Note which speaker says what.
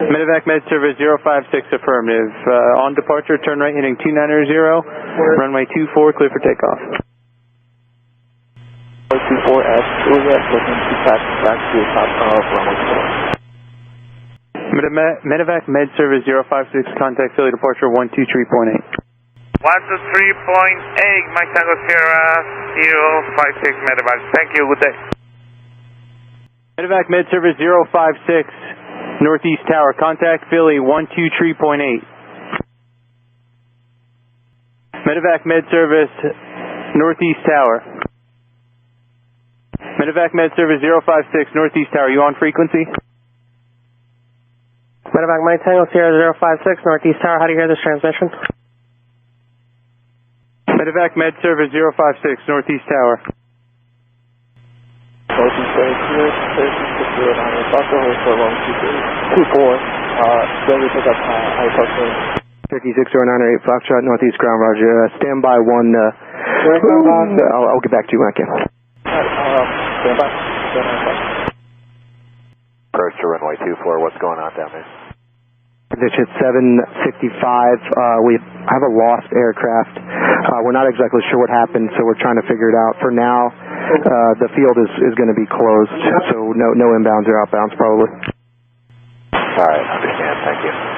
Speaker 1: Medevac Med Service 056 affirmative. On departure, turn right heading 2900, runway 24, clear for takeoff.
Speaker 2: 24S, LearJet looking to pass back to the top of runway 4.
Speaker 1: Medevac Med Service 056, contact Philly departure 123.8.
Speaker 3: 123.8, Mike Tango Sierra 056 Medevac. Thank you, good day.
Speaker 1: Medevac Med Service 056, Northeast Tower, contact Philly 123.8. Medevac Med Service, Northeast Tower. Medevac Med Service 056, Northeast Tower, you on frequency?
Speaker 4: Medevac Mike Tango Sierra 056, Northeast Tower, how do you hear this transmission?
Speaker 1: Medevac Med Service 056, Northeast Tower.
Speaker 2: Motion very clear, 3609 Foxtrot, hold for long 24, ready to pick up Foxtrot.
Speaker 5: 3609 Foxtrot, Northeast Ground, roger. Stand by one, I'll get back to you when I can.
Speaker 2: Stand by.
Speaker 6: Approach to runway 24, what's going on down there?
Speaker 5: Position 765, we have a lost aircraft. We're not exactly sure what happened, so we're trying to figure it out. For now, the field is going to be closed, so no inbounds or outbounds probably.
Speaker 6: All right, understand, thank you.